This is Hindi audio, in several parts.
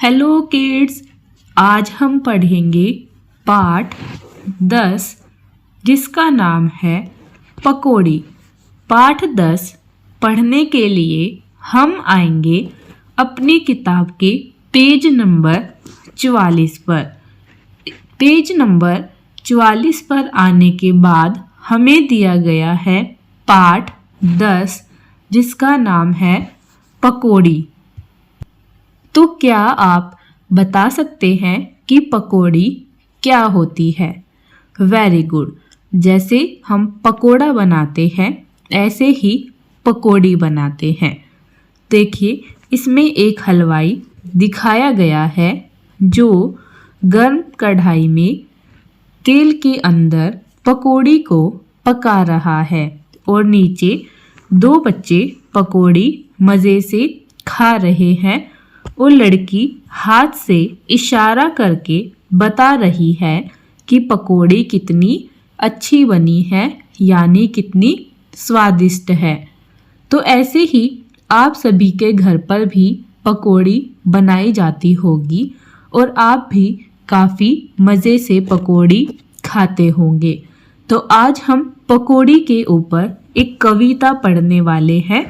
हेलो किड्स, आज हम पढ़ेंगे पाठ 10 जिसका नाम है पकौड़ी। पाठ 10 पढ़ने के लिए हम आएंगे अपनी किताब के पेज नंबर 44 पर। पेज नंबर 44 पर आने के बाद हमें दिया गया है पाठ 10 जिसका नाम है पकौड़ी। तो क्या आप बता सकते हैं कि पकौड़ी क्या होती है? Very good. जैसे हम पकोड़ा बनाते हैं ऐसे ही पकौड़ी बनाते हैं। देखिए, इसमें एक हलवाई दिखाया गया है जो गर्म कढ़ाई में तेल के अंदर पकौड़ी को पका रहा है और नीचे दो बच्चे पकौड़ी मज़े से खा रहे हैं और लड़की हाथ से इशारा करके बता रही है कि पकौड़ी कितनी अच्छी बनी है, यानी कितनी स्वादिष्ट है। तो ऐसे ही आप सभी के घर पर भी पकौड़ी बनाई जाती होगी और आप भी काफ़ी मज़े से पकौड़ी खाते होंगे। तो आज हम पकौड़ी के ऊपर एक कविता पढ़ने वाले हैं,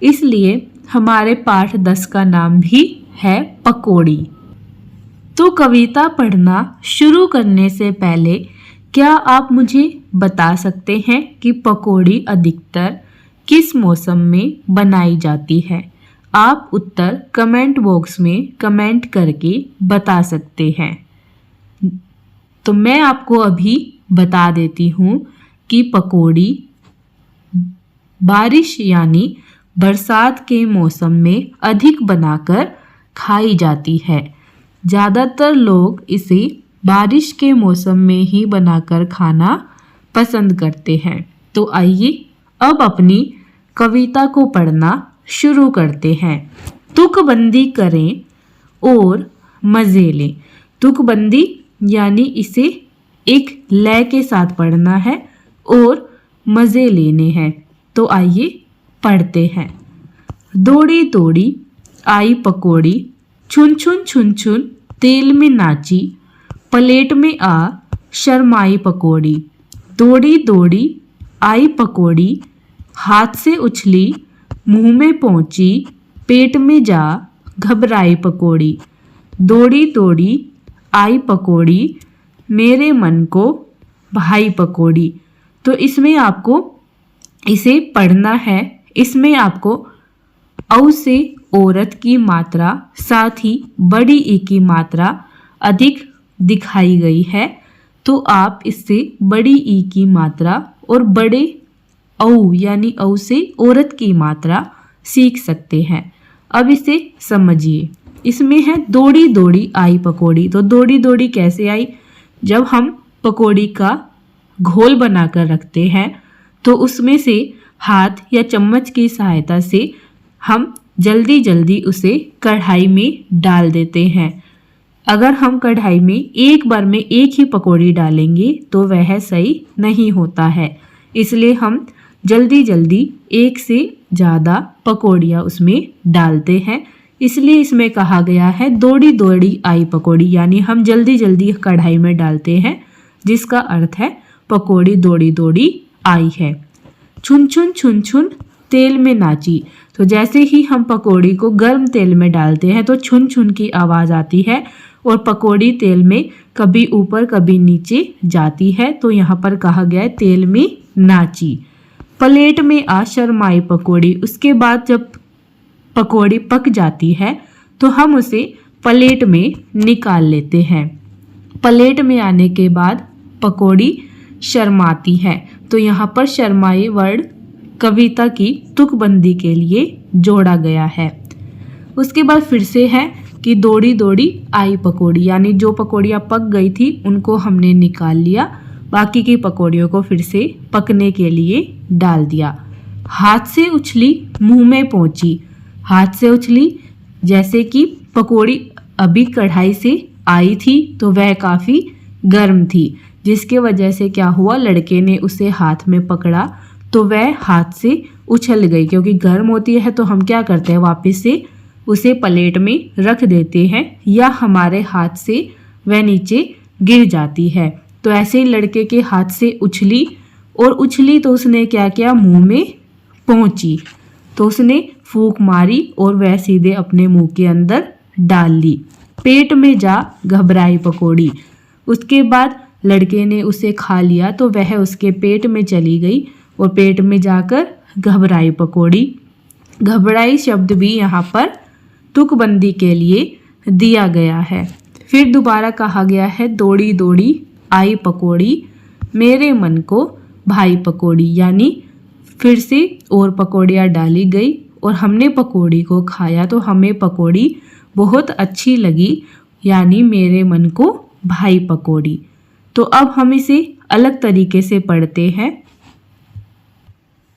इसलिए हमारे पाठ 10 का नाम भी है पकौड़ी। तो कविता पढ़ना शुरू करने से पहले क्या आप मुझे बता सकते हैं कि पकौड़ी अधिकतर किस मौसम में बनाई जाती है? आप उत्तर कमेंट बॉक्स में कमेंट करके बता सकते हैं। तो मैं आपको अभी बता देती हूँ कि पकौड़ी बारिश यानी बरसात के मौसम में अधिक बनाकर खाई जाती है। ज़्यादातर लोग इसे बारिश के मौसम में ही बनाकर खाना पसंद करते हैं। तो आइए अब अपनी कविता को पढ़ना शुरू करते हैं। तुकबंदी करें और मज़े लें। तुकबंदी यानी इसे एक लय के साथ पढ़ना है और मज़े लेने हैं। तो आइए पढ़ते हैं। दौड़ी दौड़ी आई पकौड़ी, छुन छुन छुन छुन तेल में नाची, प्लेट में आ शर्माई पकौड़ी। दौड़ी दौड़ी आई पकौड़ी, हाथ से उछली मुंह में पहुंची, पेट में जा घबराई पकौड़ी। दौड़ी दौड़ी आई पकौड़ी, मेरे मन को भाई पकौड़ी। तो इसमें आपको इसे पढ़ना है। इसमें आपको औ से औरत की मात्रा साथ ही बड़ी ई की मात्रा अधिक दिखाई गई है। तो आप इससे बड़ी ई की मात्रा और बड़े औ यानी औ से औरत की मात्रा सीख सकते हैं। अब इसे समझिए। इसमें है दौड़ी दौड़ी आई पकौड़ी। तो दौड़ी दौड़ी कैसे आई? जब हम पकौड़ी का घोल बनाकर रखते हैं तो उसमें से हाथ या चम्मच की सहायता से हम जल्दी जल्दी उसे कढ़ाई में डाल देते हैं। अगर हम कढ़ाई में एक बार में एक ही पकौड़ी डालेंगे तो वह सही नहीं होता है, इसलिए हम जल्दी जल्दी एक से ज़्यादा पकौड़ियाँ उसमें डालते हैं। इसलिए इसमें कहा गया है दौड़ी दौड़ी आई पकौड़ी, यानी हम जल्दी जल्दी कढ़ाई में डालते हैं, जिसका अर्थ है पकौड़ी दौड़ी दौड़ी आई है। छुन छुन छुन छुन तेल में नाची। तो जैसे ही हम पकौड़ी को गर्म तेल में डालते हैं तो छुन छुन की आवाज़ आती है और पकौड़ी तेल में कभी ऊपर कभी नीचे जाती है। तो यहाँ पर कहा गया है तेल में नाची। प्लेट में आ शर्माई पकौड़ी। उसके बाद जब पकौड़ी पक जाती है तो हम उसे प्लेट में निकाल लेते हैं। प्लेट में आने के बाद पकौड़ी शर्माती है। तो यहाँ पर शर्माई वर्ड कविता की तुकबंदी के लिए जोड़ा गया है। उसके बाद फिर से है कि दौड़ी दौड़ी आई पकौड़ी, यानी जो पकौड़ियाँ पक गई थी उनको हमने निकाल लिया, बाकी की पकौड़ियों को फिर से पकने के लिए डाल दिया। हाथ से उछली मुंह में पहुंची। हाथ से उछली जैसे कि पकौड़ी अभी कढ़ाई से आई थी तो वह काफ़ी गर्म थी, जिसके वजह से क्या हुआ, लड़के ने उसे हाथ में पकड़ा तो वह हाथ से उछल गई। क्योंकि गर्म होती है तो हम क्या करते हैं, वापस से उसे प्लेट में रख देते हैं या हमारे हाथ से वह नीचे गिर जाती है। तो ऐसे ही लड़के के हाथ से उछली और उछली तो उसने क्या किया, मुंह में पहुंची। तो उसने फूंक मारी और वह सीधे अपने मुंह के अंदर डाल ली। पेट में जा घबराई पकौड़ी। उसके बाद लड़के ने उसे खा लिया तो वह उसके पेट में चली गई और पेट में जाकर घबराई पकौड़ी। घबराई शब्द भी यहाँ पर तुकबंदी के लिए दिया गया है। फिर दोबारा कहा गया है, दौड़ी दौड़ी आई पकौड़ी, मेरे मन को भाई पकौड़ी। यानी फिर से और पकौड़ियाँ डाली गई और हमने पकौड़ी को खाया तो हमें पकौड़ी बहुत अच्छी लगी, यानी मेरे मन को भाई पकौड़ी। तो अब हम इसे अलग तरीके से पढ़ते हैं।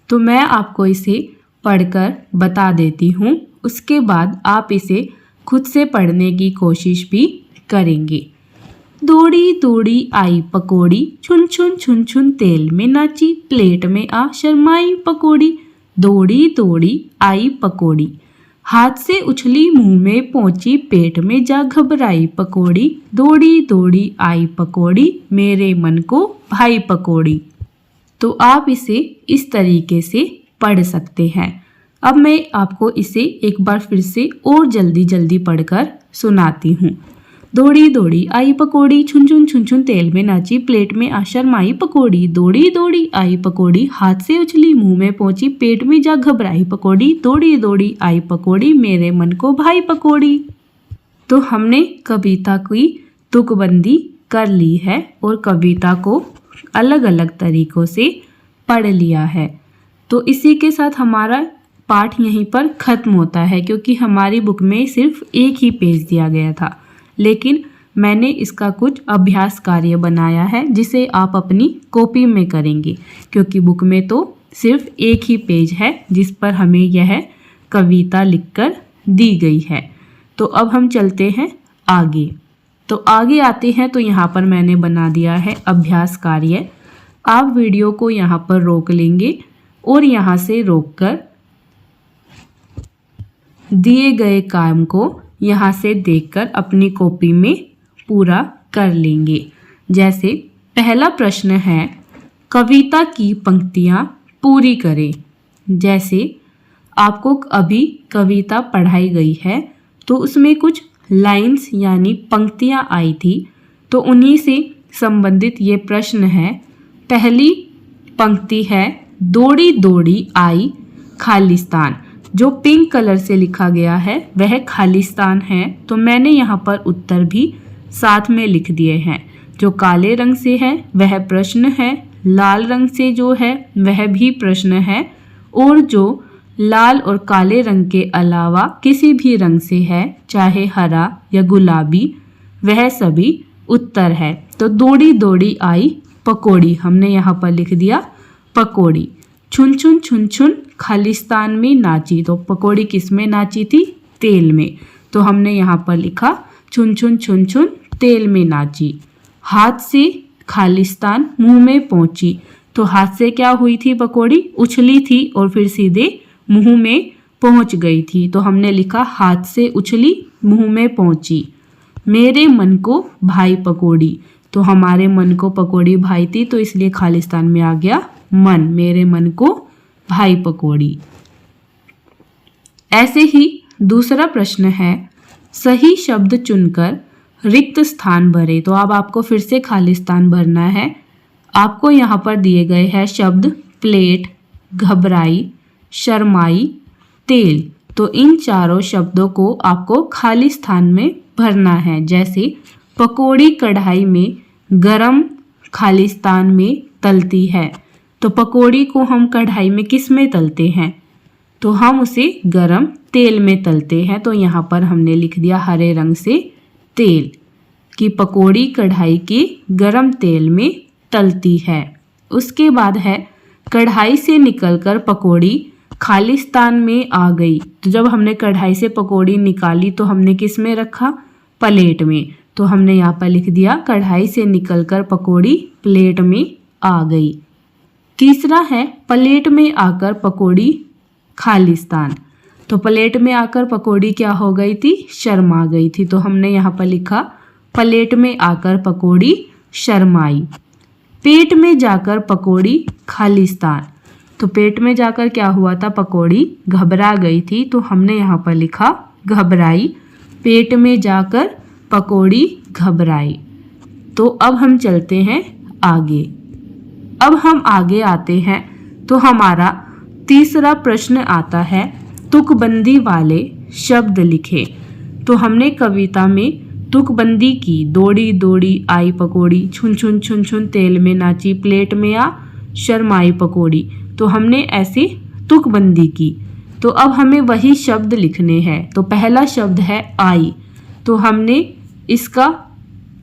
तो मैं आपको इसे पढ़कर बता देती हूँ, उसके बाद आप इसे खुद से पढ़ने की कोशिश भी करेंगे। दौड़ी दौड़ी आई पकौड़ी, छुन छुन छुन छुन तेल में नाची, प्लेट में आ शर्माई पकौड़ी। दौड़ी दौड़ी आई पकौड़ी, हाथ से उछली मुंह में पहुंची, पेट में जा घबराई पकौड़ी। दौड़ी दौड़ी आई पकौड़ी, मेरे मन को भाई पकौड़ी। तो आप इसे इस तरीके से पढ़ सकते हैं। अब मैं आपको इसे एक बार फिर से और जल्दी जल्दी पढ़कर सुनाती हूँ। दौड़ी दौड़ी आई पकौड़ी, छुन छुन छुन छुन तेल में नाची, प्लेट में आ शर्माई पकौड़ी। दौड़ी दौड़ी आई पकौड़ी, हाथ से उछली मुंह में पहुंची, पेट में जा घबराई पकौड़ी। दौड़ी दौड़ी आई पकौड़ी, मेरे मन को भाई पकौड़ी। तो हमने कविता की तुकबंदी कर ली है और कविता को अलग अलग तरीकों से पढ़ लिया है। तो इसी के साथ हमारा पाठ यहीं पर ख़त्म होता है, क्योंकि हमारी बुक में सिर्फ एक ही पेज दिया गया था, लेकिन मैंने इसका कुछ अभ्यास कार्य बनाया है जिसे आप अपनी कॉपी में करेंगे, क्योंकि बुक में तो सिर्फ एक ही पेज है जिस पर हमें यह कविता लिखकर दी गई है। तो अब हम चलते हैं आगे। तो आगे आते हैं तो यहाँ पर मैंने बना दिया है अभ्यास कार्य। आप वीडियो को यहाँ पर रोक लेंगे और यहाँ से रोककर दिए गए काम को यहाँ से देखकर अपनी कॉपी में पूरा कर लेंगे। जैसे पहला प्रश्न है, कविता की पंक्तियाँ पूरी करें। जैसे आपको अभी कविता पढ़ाई गई है तो उसमें कुछ लाइंस यानी पंक्तियाँ आई थी, तो उन्हीं से संबंधित ये प्रश्न है। पहली पंक्ति है, दौड़ी दौड़ी आई खालिस्तान। जो पिंक कलर से लिखा गया है वह खालिस्तान है, तो मैंने यहाँ पर उत्तर भी साथ में लिख दिए हैं। जो काले रंग से है वह प्रश्न है, लाल रंग से जो है वह भी प्रश्न है, और जो लाल और काले रंग के अलावा किसी भी रंग से है, चाहे हरा या गुलाबी, वह सभी उत्तर है। तो दौड़ी दौड़ी आई पकौड़ी, हमने यहाँ पर लिख दिया पकौड़ी। छुन छुन छुन छुन खालिस्तान में नाची, तो पकौड़ी किस में नाची थी, तेल में, तो हमने यहाँ पर लिखा छुन छुन छुन छुन तेल में नाची। हाथ से खालिस्तान मुंह में पहुंची, तो हाथ से क्या हुई थी पकौड़ी, उछली थी और फिर सीधे मुंह में पहुंच गई थी, तो हमने लिखा हाथ से उछली मुंह में पहुंची। मेरे मन को भाई पकौड़ी, तो हमारे मन को पकौड़ी भाई थी, तो इसलिए खालिस्तान में आ गया मन, मेरे मन को भाई पकौड़ी। ऐसे ही दूसरा प्रश्न है, सही शब्द चुनकर रिक्त स्थान भरे। तो अब आपको फिर से खालिस्तान भरना है। आपको यहाँ पर दिए गए हैं शब्द प्लेट, घबराई, शर्माई, तेल। तो इन चारों शब्दों को आपको खाली स्थान में भरना है। जैसे पकौड़ी कढ़ाई में गरम खालिस्तान में तलती है, तो पकौड़ी को हम कढ़ाई में किस में तलते हैं, तो हम उसे गरम तेल में तलते हैं। तो यहाँ पर हमने लिख दिया हरे रंग से तेल, कि पकौड़ी कढ़ाई के गरम तेल में तलती है। उसके बाद है, कढ़ाई से निकलकर पकौड़ी खालिस्तान में आ गई। तो जब हमने कढ़ाई से पकौड़ी निकाली तो हमने किस में रखा, प्लेट में, तो हमने यहाँ पर लिख दिया कढ़ाई से निकलकर पकौड़ी प्लेट में आ गई। तीसरा है, प्लेट में आकर पकौड़ी खालिस्तान। तो प्लेट में आकर पकौड़ी क्या हो गई थी, शर्मा गई थी। तो हमने यहाँ पर लिखा प्लेट में आकर पकौड़ी शर्माई। पेट में जाकर पकौड़ी खालिस्तान। तो पेट में जाकर क्या हुआ था, पकौड़ी घबरा गई थी। तो हमने यहाँ पर लिखा घबराई। पेट में जाकर पकौड़ी घबराई। तो अब हम चलते हैं आगे। अब हम आगे आते हैं तो हमारा तीसरा प्रश्न आता है, तुकबंदी वाले शब्द लिखे। तो हमने कविता में तुकबंदी की। दौड़ी दौड़ी आई पकौड़ी, छुन छुन छुन छुन तेल में नाची, प्लेट में आ शर्माई पकौड़ी। तो हमने ऐसे तुकबंदी की। तो अब हमें वही शब्द लिखने हैं। तो पहला शब्द है आई। तो हमने इसका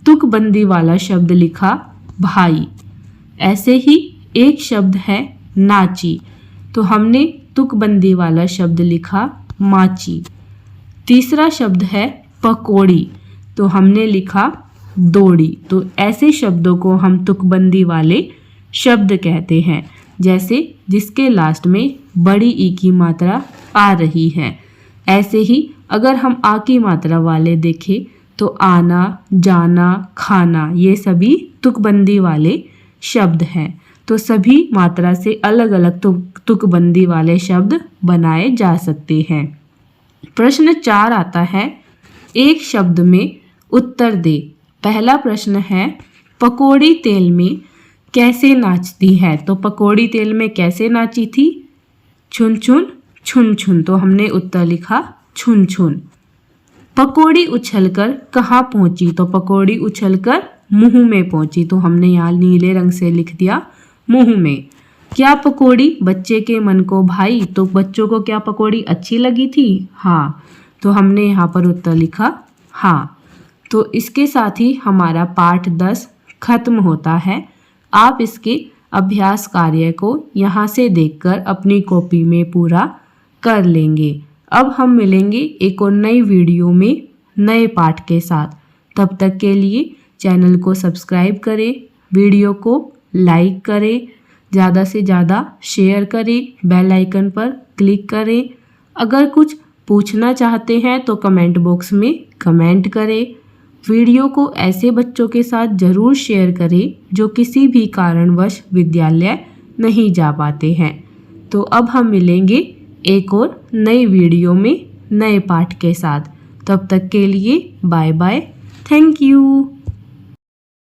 तुकबंदी वाला शब्द लिखा भाई। ऐसे ही एक शब्द है नाची। तो हमने तुकबंदी वाला शब्द लिखा माची। तीसरा शब्द है पकौड़ी। तो हमने लिखा दौड़ी। तो ऐसे शब्दों को हम तुकबंदी वाले शब्द कहते हैं, जैसे जिसके लास्ट में बड़ी ई की मात्रा आ रही है। ऐसे ही अगर हम आ की मात्रा वाले देखें तो आना, जाना, खाना, ये सभी तुकबंदी वाले शब्द हैं। तो सभी मात्रा से अलग अलग तुकबंदी वाले शब्द बनाए जा सकते हैं। प्रश्न 4 आता है, एक शब्द में उत्तर दे। पहला प्रश्न है, पकौड़ी तेल में कैसे नाचती है। तो पकौड़ी तेल में कैसे नाची थी, छुन छुन छुन छुन। तो हमने उत्तर लिखा छुन छुन। पकौड़ी उछलकर कहाँ पहुंची। तो पकौड़ी उछलकर मुंह में पहुंची। तो हमने यहाँ नीले रंग से लिख दिया मुंह में। क्या पकौड़ी बच्चे के मन को भाई। तो बच्चों को क्या पकौड़ी अच्छी लगी थी, हाँ। तो हमने यहाँ पर उत्तर लिखा हाँ। तो इसके साथ ही हमारा पाठ 10 खत्म होता है। आप इसके अभ्यास कार्य को यहाँ से देखकर अपनी कॉपी में पूरा कर लेंगे। अब हम मिलेंगे एक और नई वीडियो में नए पाठ के साथ। तब तक के लिए चैनल को सब्सक्राइब करें, वीडियो को लाइक करें, ज़्यादा से ज़्यादा शेयर करें, बेल आइकन पर क्लिक करें। अगर कुछ पूछना चाहते हैं तो कमेंट बॉक्स में कमेंट करें। वीडियो को ऐसे बच्चों के साथ ज़रूर शेयर करें जो किसी भी कारणवश विद्यालय नहीं जा पाते हैं। तो अब हम मिलेंगे एक और नई वीडियो में नए पाठ के साथ। तब तक के लिए बाय बाय, थैंक यू।